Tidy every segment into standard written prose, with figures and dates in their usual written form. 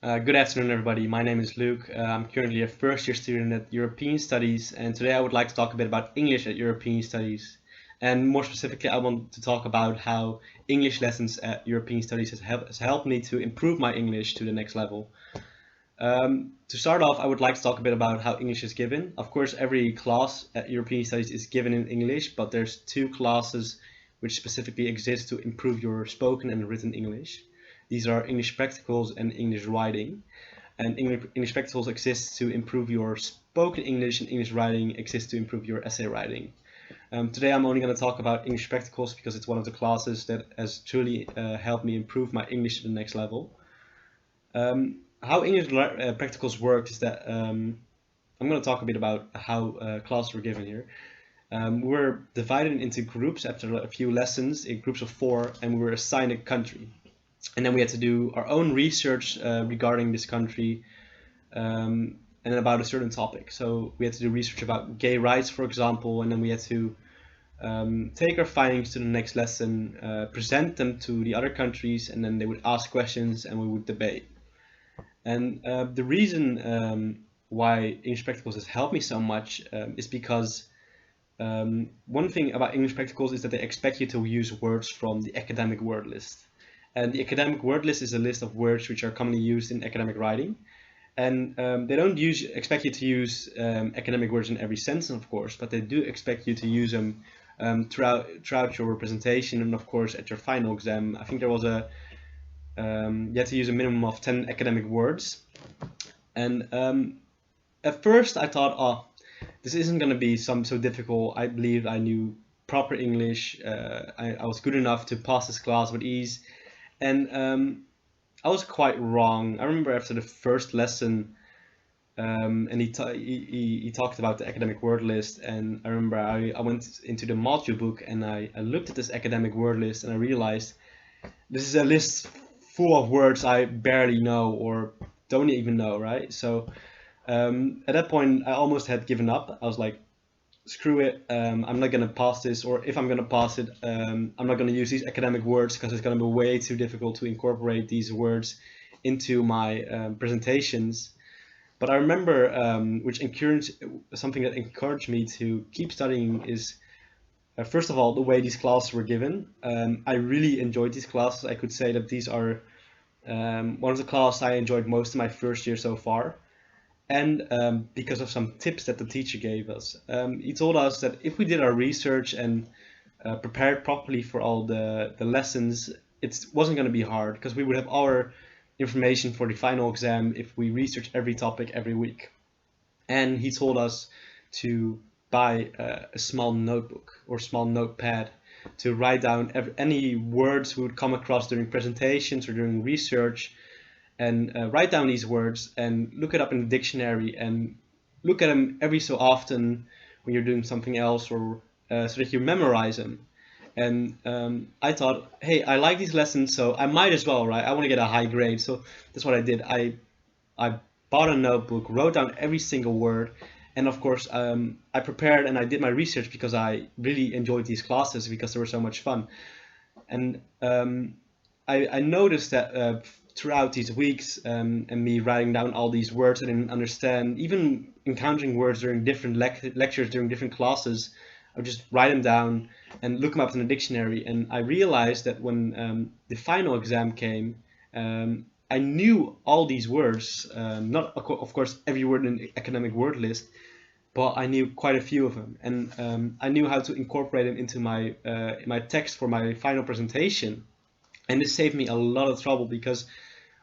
Good afternoon, everybody. My name is Luke. I'm currently a first year student at European Studies, and today I would like to talk a bit about English at European Studies. And more specifically, I want to talk about how English lessons at European Studies has helped me to improve my English to the next level. To start off, I would like to talk a bit about how English is given. Of course, every class at European Studies is given in English, but there's two classes which specifically exist to improve your spoken and written English. These are English practicals and English writing. And English practicals exist to improve your spoken English, and English writing exists to improve your essay writing. Today I'm only going to talk about English practicals because it's one of the classes that has truly helped me improve my English to the next level. How English practicals work is that I'm going to talk a bit about how classes were given here. We're divided into groups after a few lessons in groups of four, and we were assigned a country. And then we had to do our own research regarding this country and about a certain topic. So we had to do research about gay rights, for example, and then we had to take our findings to the next lesson, present them to the other countries, and then they would ask questions and we would debate. And the reason why English Practicals has helped me so much is because one thing about English Practicals is that they expect you to use words from the academic word list. And the academic word list is a list of words which are commonly used in academic writing. And they don't expect you to use academic words in every sentence, of course, but they do expect you to use them throughout your presentation and, of course, at your final exam. I think there was you had to use a minimum of 10 academic words. And at first I thought, oh, this isn't going to be so difficult. I believed I knew proper English. I was good enough to pass this class with ease. And I was quite wrong. I remember after the first lesson, and he talked about the academic word list, and I remember I went into the module book and I looked at this academic word list and I realized this is a list full of words I barely know or don't even know, right? So at that point, I almost had given up. I was like, screw it, I'm not gonna pass this, or if I'm gonna pass it, I'm not gonna use these academic words because it's gonna be way too difficult to incorporate these words into my presentations. But I remember, which encouraged something that encouraged me to keep studying is, first of all, the way these classes were given. I really enjoyed these classes. I could say that these are one of the classes I enjoyed most in my first year so far and because of some tips that the teacher gave us. He told us that if we did our research and prepared properly for all the lessons, it wasn't going to be hard because we would have our information for the final exam if we research every topic every week. And he told us to buy a small notebook or small notepad to write down any words we would come across during presentations or during research, and write down these words and look it up in the dictionary and look at them every so often when you're doing something else, or so that you memorize them. And I thought, hey, I like these lessons, so I might as well, right? I want to get a high grade, so that's what I did. I bought a notebook, wrote down every single word, and of course, I prepared and I did my research because I really enjoyed these classes because they were so much fun. And I noticed that throughout these weeks, and me writing down all these words I didn't understand, even encountering words during different lectures, during different classes, I would just write them down and look them up in the dictionary. And I realized that when the final exam came, I knew all these words, not of course every word in the academic word list, but I knew quite a few of them, and I knew how to incorporate them into my text for my final presentation. And this saved me a lot of trouble because,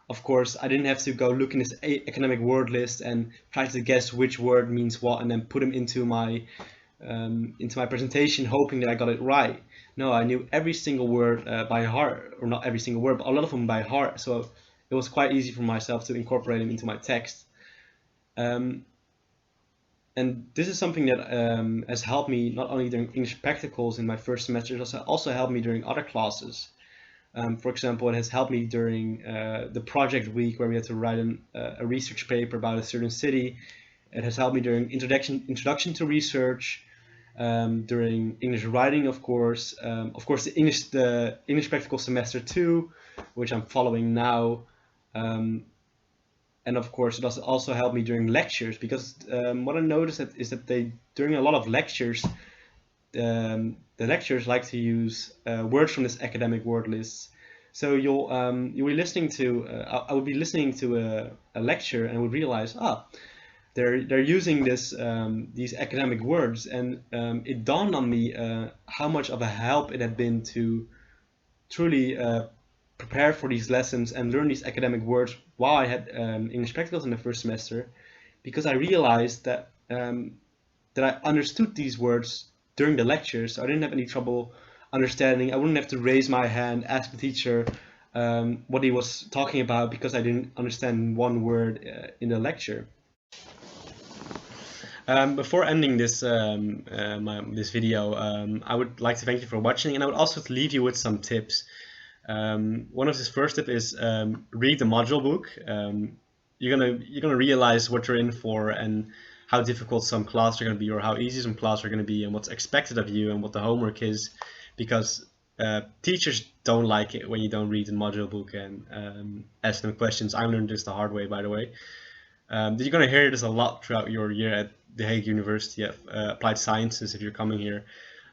of course, I didn't have to go look in this academic word list and try to guess which word means what and then put them into my presentation, hoping that I got it right. No, I knew every single word by heart, or not every single word, but a lot of them by heart. So it was quite easy for myself to incorporate them into my text. Um, and this is something that has helped me not only during English practicals in my first semester, it also helped me during other classes. For example, it has helped me during the project week where we had to write a research paper about a certain city. It has helped me during introduction to research, during English writing, of course, the English practical semester 2, which I'm following now. Um, And of course, it does also help me during lectures because what I noticed is that they during a lot of lectures, the lecturers like to use words from this academic word list. So you'll be listening to I would be listening to a lecture and would realize they're using these academic words, and it dawned on me how much of a help it had been to truly prepare for these lessons and learn these academic words while I had English practicals in the first semester, because I realized that I understood these words during the lectures, so I didn't have any trouble understanding. I wouldn't have to raise my hand, ask the teacher what he was talking about because I didn't understand one word in the lecture. Before ending this video, I would like to thank you for watching, and I would also leave you with some tips. One of this first tip is read the module book. You're gonna realize what you're in for and how difficult some classes are gonna be, or how easy some classes are gonna be, and what's expected of you and what the homework is, because teachers don't like it when you don't read the module book and ask them questions. I learned this the hard way, by the way. You're going to hear this a lot throughout your year at The Hague University of Applied Sciences if you're coming here.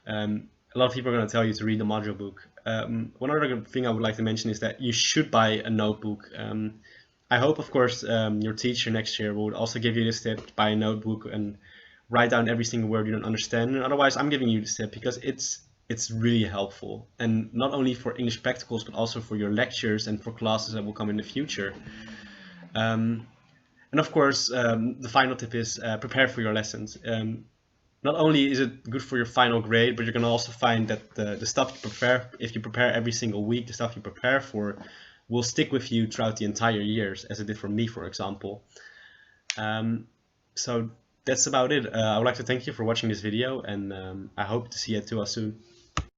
A lot of people are going to tell you to read the module book. One other thing I would like to mention is that you should buy a notebook. I hope, of course, your teacher next year will also give you this tip: buy a notebook and write down every single word you don't understand. And otherwise, I'm giving you this tip because it's really helpful, and not only for English practicals, but also for your lectures and for classes that will come in the future. And of course, the final tip is prepare for your lessons. Not only is it good for your final grade, but you're going to also find that the stuff you prepare, if you prepare every single week, the stuff you prepare for will stick with you throughout the entire years, as it did for me, for example. So that's about it. I would like to thank you for watching this video, and I hope to see you to us soon.